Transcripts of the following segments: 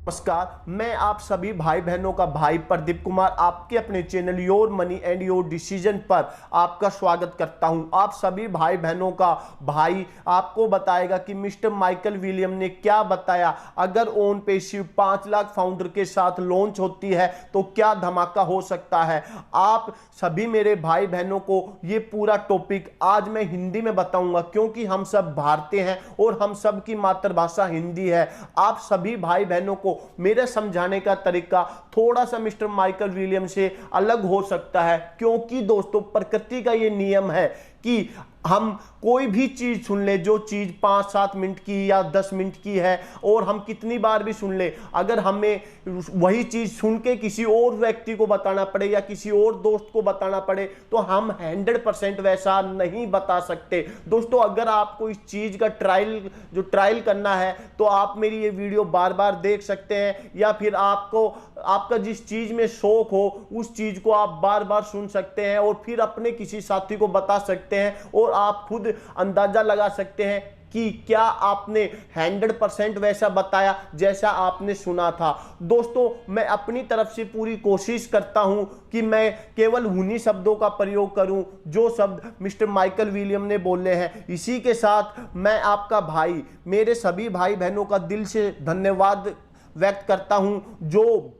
नमस्कार, मैं आप सभी भाई बहनों का भाई प्रदीप कुमार आपके अपने channel your money and your decision पर आपका स्वागत करता हूं। आप सभी भाई बहनों का भाई आपको बताएगा कि मिस्टर माइकल विलियम ने क्या बताया। अगर ओन पैसिव 5 लाख फाउंडर के साथ लॉन्च होती है तो क्या धमाका हो सकता है। आप सभी मेरे भाई बहनों को ये पूरा टॉपिक आज मैं हिंदी में बताऊंगा, क्योंकि हम सब भारतीय हैं और हम सब की मातृभाषा हिंदी है। आप सभी भाई बहनों को मेरे समझाने का तरीका थोड़ा सा मिस्टर माइकल विलियम से अलग हो सकता है, क्योंकि दोस्तों प्रकृति का ये नियम है कि हम कोई भी चीज सुन ले, जो चीज 5-7 मिनट की या 10 मिनट की है, और हम कितनी बार भी सुन ले, अगर हमें वही चीज सुन के किसी और व्यक्ति को बताना पड़े या किसी और दोस्त को बताना पड़े तो हम 100% वैसा नहीं बता सकते। दोस्तों, अगर आपको इस चीज का ट्रायल करना है तो आप मेरी ये वीडियो बार बार देख सकते हैं, या फिर आपका जिस चीज में शौक हो उस चीज को आप बार बार सुन सकते हैं और फिर अपने किसी साथी को बता सकते हैं, और आप खुद अंदाजा लगा सकते हैं कि क्या आपने 100% वैसा बताया जैसा आपने सुना था। दोस्तों, मैं अपनी तरफ से पूरी कोशिश करता हूं कि मैं केवल उन्हीं शब्दों का प्रयोग करूं जो शब्द मिस्टर माइकल विलियम ने बोले हैं। इसी के साथ मैं आपका भाई, मेरे सभी भाई बहनों का दिल से धन्यवाद व्यक्त करता हूं, जो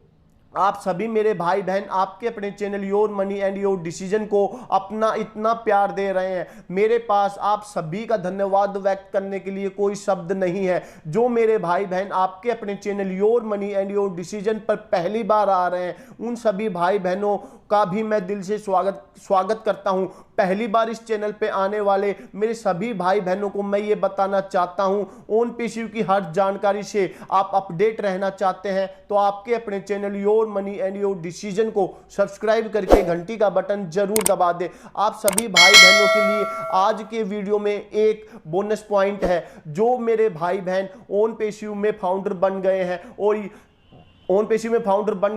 आप सभी मेरे भाई बहन आपके अपने channel your money and your decision को अपना इतना प्यार दे रहे हैं। मेरे पास आप सभी का धन्यवाद व्यक्त करने के लिए कोई शब्द नहीं है। जो मेरे भाई बहन आपके अपने channel your money and your decision पर पहली बार आ रहे हैं, उन सभी भाई बहनों का भी मैं दिल से स्वागत करता हूं। पहली बार इस चैनल पे आने वाले मेरे सभी भाई बहनों को मैं ये बताना चाहता हूं, ओन पैसिव की हर जानकारी से आप अपडेट रहना चाहते हैं तो आपके अपने channel your money and your decision को सब्सक्राइब करके घंटी का बटन जरूर दबा दें। आप सभी भाई बहनों के लिए आज के वीडियो में एक बोनस पॉइंट है। जो मेरे भाई बहन ओन पैसिव में फाउंडर बन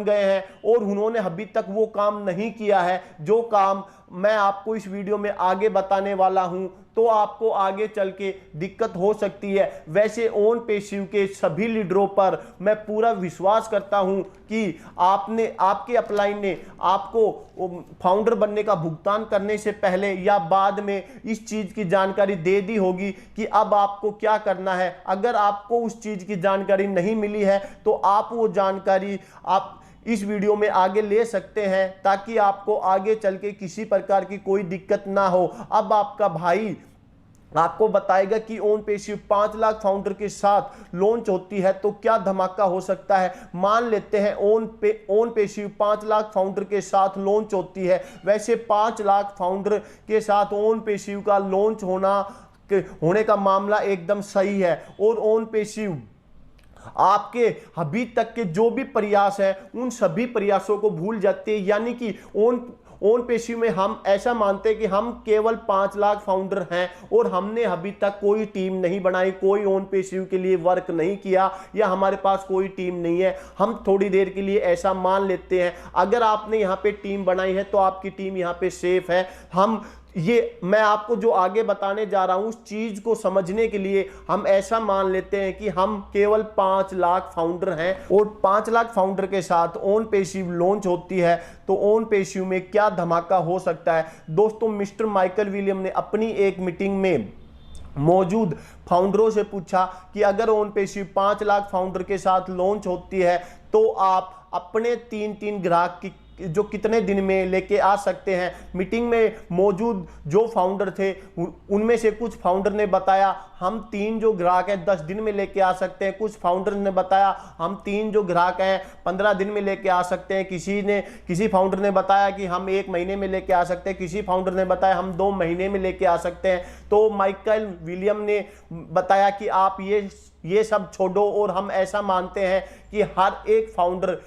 गए हैं और उन्होंने अभी तक वो काम नहीं किया है जो काम मैं आपको इस वीडियो में आगे बताने वाला हूं, तो आपको आगे चल के दिक्कत हो सकती है। वैसे ओन पैसिव के सभी लीडरों पर मैं पूरा विश्वास करता हूं कि आपके अपलाइन ने आपको फाउंडर बनने का भुगतान करने से पहले या बाद में इस चीज की जानकारी दे दी होगी कि अब आपको क्या करना है। अगर आपको उस चीज की जानकारी नहीं मिली है तो आप वो जानकारी आप इस वीडियो में आगे ले सकते हैं, ताकि आपको आगे चल के किसी प्रकार की कोई दिक्कत ना हो। अब आपका भाई आपको बताएगा कि ओन पैसिव 5 लाख फाउंडर के साथ लॉन्च होती है तो क्या धमाका हो सकता है। मान लेते हैं ओन पैसिव 5 लाख फाउंडर के साथ लॉन्च होती है। वैसे 5 लाख फाउंडर के साथ ओन पैसिव का लॉन्च होने का मामला एकदम सही है, और ओन पैसिव आपके अभी तक के जो भी प्रयास है उन सभी प्रयासों को भूल जाते हैं। यानी कि ओन पैसिव में हम ऐसा मानते हैं कि हम केवल 5 लाख फाउंडर हैं और हमने अभी तक कोई टीम नहीं बनाई, कोई ओन पैसिव के लिए वर्क नहीं किया, या हमारे पास कोई टीम नहीं है। हम थोड़ी देर के लिए ऐसा मान लेते हैं। अगर आपने यहाँ पे टीम बनाई है तो आपकी टीम यहाँ पे सेफ है। मैं आपको जो आगे बताने जा रहा हूं उस चीज को समझने के लिए हम ऐसा मान लेते हैं कि हम केवल 5 लाख फाउंडर हैं, और 5 लाख फाउंडर के साथ ओन पैसिव लॉन्च होती है तो ओन पैसिव में क्या धमाका हो सकता है। दोस्तों, मिस्टर माइकल विलियम ने अपनी एक मीटिंग में मौजूद फाउंडरों से पूछा कि अगर ओन पैसिव 5 लाख फाउंडर के साथ लॉन्च होती है तो आप अपने 3 ग्राहक की जो कितने दिन में लेके आ सकते हैं। मीटिंग में मौजूद जो फाउंडर थे उनमें से कुछ फाउंडर ने बताया हम 3 जो ग्राहक हैं 10 दिन में लेके आ सकते हैं। कुछ फाउंडर ने बताया हम 3 जो ग्राहक हैं 15 दिन में लेके आ सकते हैं। किसी फाउंडर ने बताया कि हम 1 महीने में लेके आ सकते हैं। किसी फाउंडर ने बताया हम 2 महीने में लेके आ सकते हैं। तो माइकल विलियम ने बताया कि आप ये सब छोड़ो, और हम ऐसा मानते हैं कि हर एक फाउंडर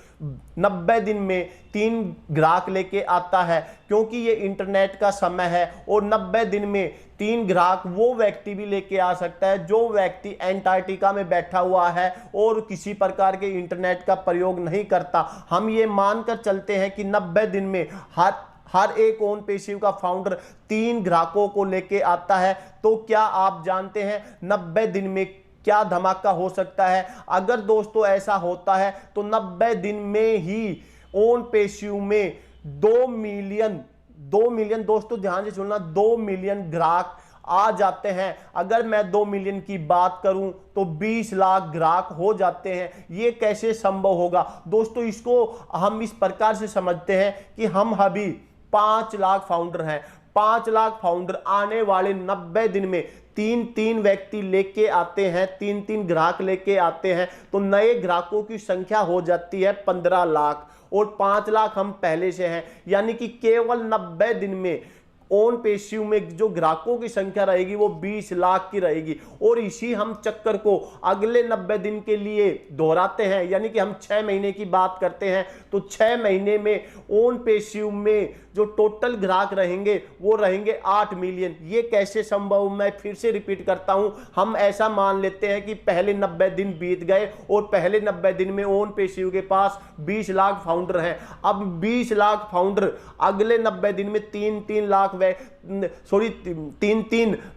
90 दिन में 3 ग्राहक लेके आता है, क्योंकि ये इंटरनेट का समय है, और 90 दिन में 3 ग्राहक वो व्यक्ति भी लेके आ सकता है जो व्यक्ति एंटार्क्टिका में बैठा हुआ है और किसी प्रकार के इंटरनेट का प्रयोग नहीं करता। हम ये मानकर चलते हैं कि 90 दिन में हर एक ओन पैसिव का फाउंडर 3 ग्राहकों को लेके आता है। तो क्या आप जानते हैं 90 दिन में क्या धमाका हो सकता है। अगर दोस्तों ऐसा होता है तो 90 दिन में ही ओन पेशियो में 2 मिलियन दोस्तों ध्यान से सुनना, 2 मिलियन ग्राहक आ जाते हैं। अगर मैं 2 मिलियन की बात करूं तो 20 लाख ग्राहक हो जाते हैं। ये कैसे संभव होगा दोस्तों, इसको हम इस प्रकार से समझते हैं कि हम अभी 5 लाख फाउंडर हैं। 5 लाख फाउंडर आने वाले 90 दिन में 3-3 व्यक्ति लेके आते हैं, 3-3 ग्राहक लेके आते हैं, तो नए ग्राहकों की संख्या हो जाती है 15 लाख और 5 लाख हम पहले से हैं। यानी कि केवल 90 दिन में ओन पेशियो में जो ग्राहकों की संख्या रहेगी वो 20 लाख की रहेगी। और इसी हम चक्कर को अगले 90 दिन के लिए दोहराते हैं, यानी कि हम 6 महीने की बात करते हैं तो 6 महीने में ओन पेशियो में जो टोटल ग्राहक रहेंगे वो रहेंगे 8 मिलियन। ये कैसे संभव, मैं फिर से रिपीट करता हूं, हम ऐसा मान लेते हैं कि पहले 90 दिन बीत गए और पहले 90 दिन में ओन पेशियो के पास 20 लाख फाउंडर हैं। अब 20 लाख फाउंडर अगले 90 दिन में 3-3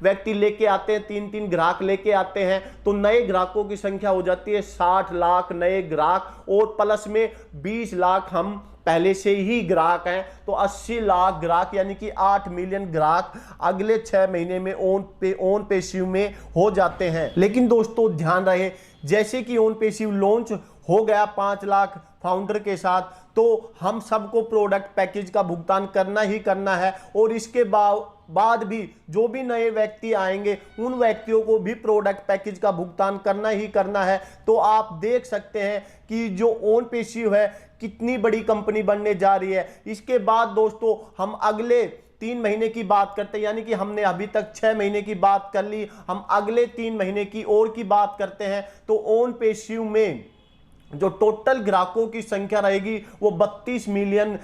व्यक्ति लेके आते हैं, 3-3 ग्राहक लेके आते हैं, तो नए ग्राहकों की संख्या हो जाती है 60 लाख नए ग्राहक और प्लस में 20 लाख हम पहले से ही ग्राहक हैं, तो 80 लाख ग्राहक यानी कि 8 मिलियन ग्राहक अगले 6 महीने में ओन पेशियो में हो जाते हैं। लेकिन दोस्तों ध्यान रहे, जैसे कि ओन पेशियो लॉन्च हो गया 5 लाख फाउंडर के साथ, तो हम सबको प्रोडक्ट पैकेज का भुगतान करना ही करना है और इसके बाद भी जो भी नए व्यक्ति आएंगे उन व्यक्तियों को भी प्रोडक्ट पैकेज का भुगतान करना ही करना है। तो आप देख सकते हैं कि जो ओन पेशियो है कितनी बड़ी कंपनी बनने जा रही है। इसके बाद दोस्तों हम अगले 3 महीने की बात करते हैं, यानी कि हमने अभी तक 6 महीने की बात कर ली, हम अगले 3 महीने की और की बात करते हैं तो ओन पेशियो में जो टोटल ग्राहकों की संख्या रहेगी वो 32 मिलियन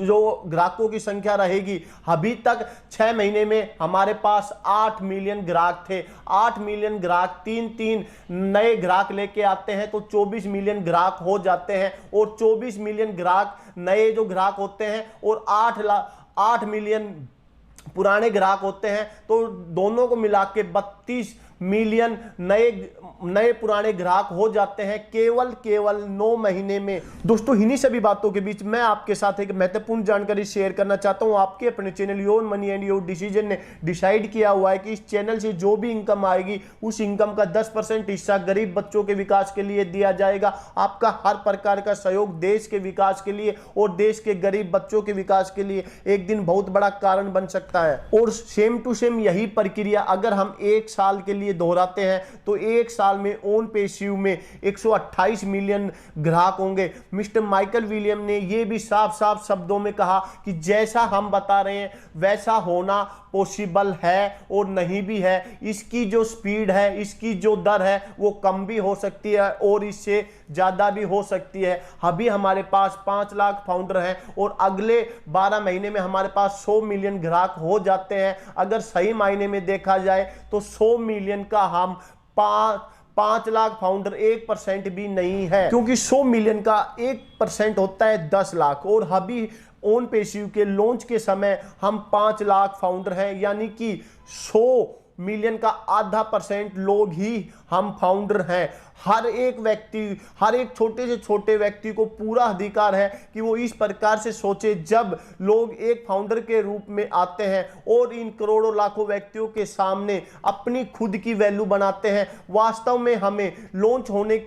जो ग्राहकों की संख्या रहेगी। अभी तक 6 महीने में हमारे पास 8 मिलियन ग्राहक थे। 8 मिलियन ग्राहक 3-3 नए ग्राहक लेके आते हैं तो 24 मिलियन ग्राहक हो जाते हैं और 24 मिलियन ग्राहक नए जो ग्राहक होते हैं और 8 मिलियन पुराने ग्राहक होते हैं, तो दोनों को मिला के 32 मिलियन नए पुराने ग्राहक हो जाते हैं केवल 9 महीने में। दोस्तों इन्हीं सभी बातों के बीच मैं आपके साथ एक महत्वपूर्ण जानकारी शेयर करना चाहता हूं। आपके अपने channel your money and your decision ने डिसाइड किया हुआ है कि इस चैनल से जो भी इनकम आएगी उस इनकम का 10% हिस्सा गरीब बच्चों के विकास के लिए दिया जाएगा। आपका हर प्रकार का सहयोग देश के विकास के लिए और देश के गरीब बच्चों के विकास के लिए एक दिन बहुत बड़ा कारण बन सकता है। और सेम टू सेम यही प्रक्रिया अगर हम 1 साल के लिए दोहराते हैं तो 1 साल में ओन पेशियो में 128 मिलियन ग्राहक होंगे। मिस्टर माइकल विलियम ने यह भी साफ शब्दों में कहा कि जैसा हम बता रहे हैं वैसा होना पॉसिबल है और नहीं भी है। इसकी जो स्पीड है, इसकी जो दर है वो कम भी हो सकती है और इससे ज्यादा भी हो सकती है। अभी हमारे पास 5 लाख फाउंडर हैं और अगले 12 महीने में हमारे पास 100 मिलियन ग्राहक हो जाते हैं। अगर सही मायने में देखा जाए तो 100 मिलियन का हम 5 लाख फाउंडर 1% भी नहीं है, क्योंकि 100 मिलियन का 1% होता है 10 लाख और अभी ओन पेशियो के लॉन्च के समय हम 5 लाख फाउंडर हैं, यानी कि 100 मिलियन का आधा % लोग ही हम फाउंडर हैं। हर एक छोटे से छोटे व्यक्ति को पूरा अधिकार है कि वो इस प्रकार से सोचे, जब लोग एक फाउंडर के रूप में आते हैं और इन करोड़ों लाखों व्यक्तियों के सामने अपनी खुद की वैल्यू बनाते हैं। वास्तव में हम लॉन्च होने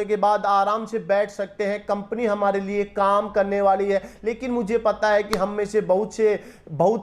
के बाद आराम से बैठ सकते हैं, कंपनी हमारे लिए काम करने वाली है। लेकिन मुझे पता है कि हम में से बहुत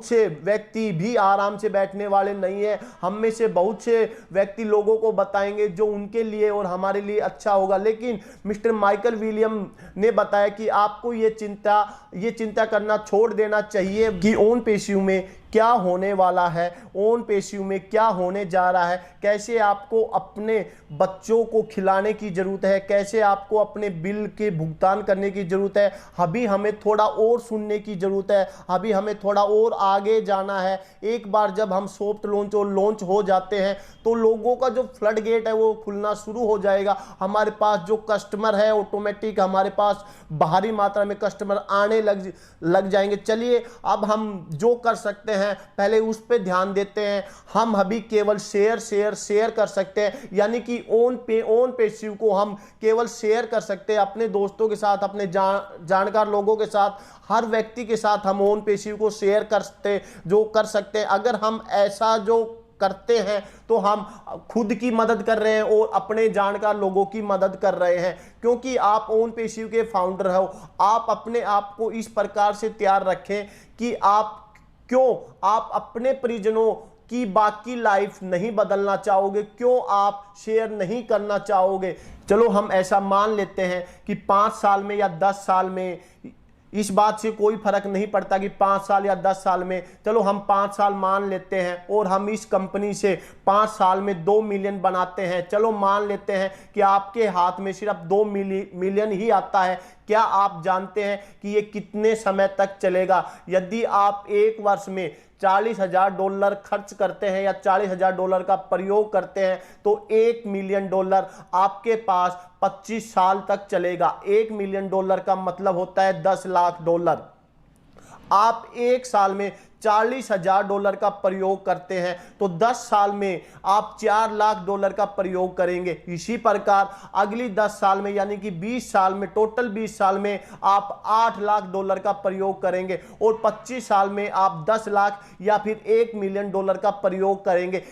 से व्यक्ति भी आराम से बैठने वाले नहीं है। हम में से बहुत से व्यक्ति लोगों को बताएंगे जो उनके लिए और हमारे लिए अच्छा होगा। लेकिन मिस्टर माइकल विलियम ने बताया कि आपको ये चिंता करना छोड़ देना चाहिए कि ओन पेशियो में क्या होने वाला है, ओन पेशियो में क्या होने जा रहा है, कैसे आपको अपने बच्चों को खिलाने की जरूरत है, कैसे आपको अपने बिल के भुगतान करने की जरूरत है। अभी हमें थोड़ा और सुनने की जरूरत है, अभी हमें थोड़ा और आगे जाना है। एक बार जब हम सॉफ्ट लॉन्च हो जाते हैं तो लोगों का जो फ्लड गेट है वो खुलना शुरू हो जाएगा। हमारे पास जो कस्टमर है ऑटोमेटिक हमारे पास भारी मात्रा में कस्टमर आने लग जाएंगे। चलिए अब हम जो कर सकते हैं हैं, पहले उस पर ध्यान देते हैं। हम अभी केवल शेयर कर सकते हैं, यानी कि ओन पैसिव को हम केवल शेयर कर सकते हैं अपने दोस्तों के साथ, अपने जानकार लोगों के साथ, हर व्यक्ति के साथ हम ओन पैसिव को शेयर कर सकते हैं। अगर हम ऐसा जो करते हैं तो हम खुद की मदद कर रहे हैं और अपने जानकार लोगों की मदद कर रहे हैं, क्योंकि आप ओन पैसिव के फाउंडर हो। आप अपने आप को इस प्रकार से तैयार रखें कि आप अपने परिजनों की बाकी लाइफ नहीं बदलना चाहोगे, क्यों आप शेयर नहीं करना चाहोगे। चलो हम ऐसा मान लेते हैं कि 5 साल में या 10 साल में, इस बात से कोई फर्क नहीं पड़ता कि 5 साल या 10 साल में, चलो हम 5 साल मान लेते हैं और हम इस कंपनी से 5 साल में 2 मिलियन बनाते हैं। चलो मान लेते हैं कि आपके हाथ में सिर्फ 2 मिलियन ही आता है। क्या आप जानते हैं कि ये कितने समय तक चलेगा? यदि आप एक वर्ष में $40,000 खर्च करते हैं या $40,000 का प्रयोग करते हैं तो $1 मिलियन आपके पास 25 साल तक चलेगा। $1 मिलियन का मतलब होता है $10 लाख। आप एक साल में $40,000 का प्रयोग करते हैं तो 10 साल में आप $4 लाख का प्रयोग करेंगे। इसी प्रकार अगली 10 साल में, यानी कि 20 साल में, टोटल 20 साल में आप $8 लाख का प्रयोग करेंगे और 25 साल में आप 10 लाख या फिर $1 मिलियन का प्रयोग करेंगे।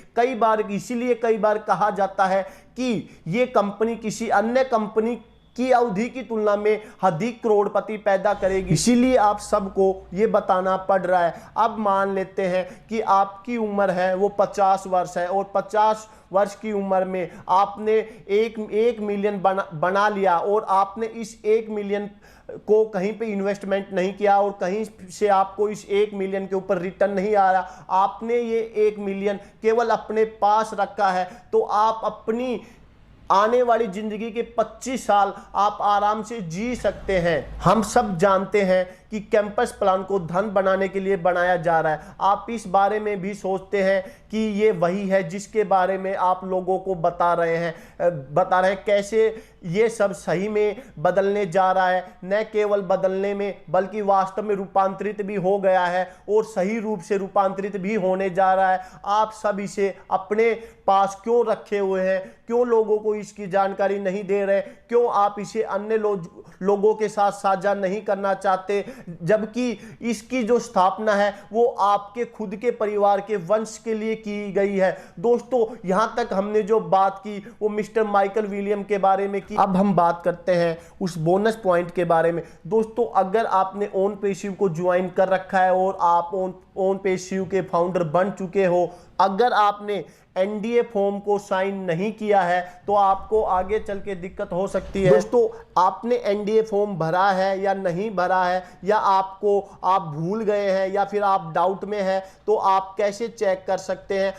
इसीलिए कई बार कहा जाता है कि ये कंपनी किसी अन्य कंपनी की अवधि की तुलना में अधिक करोड़पति पैदा करेगी, इसीलिए आप सबको ये बताना पड़ रहा है। अब मान लेते हैं कि आपकी उम्र है वो 50 वर्ष है और 50 वर्ष की उम्र में आपने एक मिलियन बना लिया और आपने इस 1 मिलियन को कहीं पे इन्वेस्टमेंट नहीं किया और कहीं से आपको इस 1 मिलियन के ऊपर रिटर्न नहीं आ रहा। आपने ये 1 मिलियन केवल अपने पास रखा है, तो आप अपनी आने वाली जिंदगी के 25 साल आप आराम से जी सकते हैं। हम सब जानते हैं कि कैंपस प्लान को धन बनाने के लिए बनाया जा रहा है। आप इस बारे में भी सोचते हैं कि ये वही है जिसके बारे में आप लोगों को बता रहे हैं कैसे ये सब सही में बदलने जा रहा है। न केवल बदलने में बल्कि वास्तव में रूपांतरित भी हो गया है और सही रूप से रूपांतरित भी होने जा रहा है। आप सब इसे अपने पास क्यों रखे हुए हैं? क्यों लोगों को इसकी जानकारी नहीं दे रहे? क्यों आप इसे अन्य लोगों के साथ साझा नहीं करना चाहते? जबकि इसकी जो स्थापना है वो आपके खुद के परिवार के वंश के लिए की गई है। दोस्तों, यहां तक हमने जो बात की वो मिस्टर माइकल विलियम के बारे में की। अब हम बात करते हैं उस बोनस पॉइंट के बारे में। दोस्तों, अगर आपने ओन पैसिव को ज्वाइन कर रखा है और आप ओन पैसिव के फाउंडर बन चुके हो, अगर आपने एनडीए फॉर्म को साइन नहीं किया है तो आपको आगे चल के दिक्कत हो सकती है। दोस्तों, आपने एनडीए फॉर्म भरा है या नहीं भरा है, या आप भूल गए हैं या फिर आप डाउट में हैं, तो आप कैसे चेक कर सकते हैं?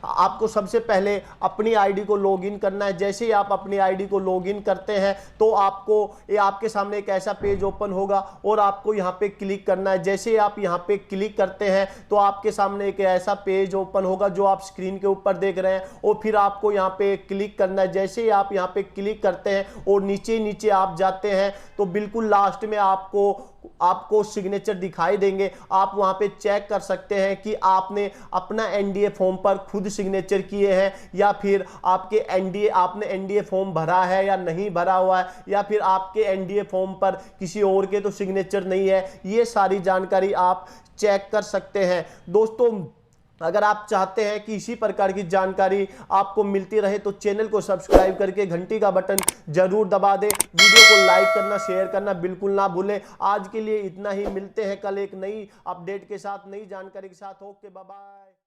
आपको सबसे पहले अपनी आईडी को लॉगिन करना है। जैसे ही आप अपनी आईडी को लॉगिन करते हैं तो आपके सामने एक ऐसा पेज ओपन होगा और आपको यहाँ पे क्लिक करना है। जैसे ही आप यहाँ पे क्लिक करते हैं तो आपके सामने एक ऐसा पेज ओपन होगा जो आप स्क्रीन के ऊपर देख रहे हैं, और फिर आपको यहाँ पे क्लिक करना है। जैसे ही आप यहाँ पे क्लिक करते हैं और नीचे आप जाते हैं तो बिल्कुल लास्ट में आपको सिग्नेचर दिखाई देंगे। आप वहां पे चेक कर सकते हैं कि आपने अपना एनडीए फॉर्म पर खुद सिग्नेचर किए हैं या फिर आपने एनडीए फॉर्म भरा है या नहीं भरा हुआ है, या फिर आपके एनडीए फॉर्म पर किसी और के तो सिग्नेचर नहीं है। ये सारी जानकारी आप चेक कर सकते हैं। दोस्तों, अगर आप चाहते हैं कि इसी प्रकार की जानकारी आपको मिलती रहे तो चैनल को सब्सक्राइब करके घंटी का बटन जरूर दबा दें। वीडियो को लाइक करना, शेयर करना बिल्कुल ना भूलें। आज के लिए इतना ही, मिलते हैं कल एक नई अपडेट के साथ, नई जानकारी के साथ। Okay, bye bye.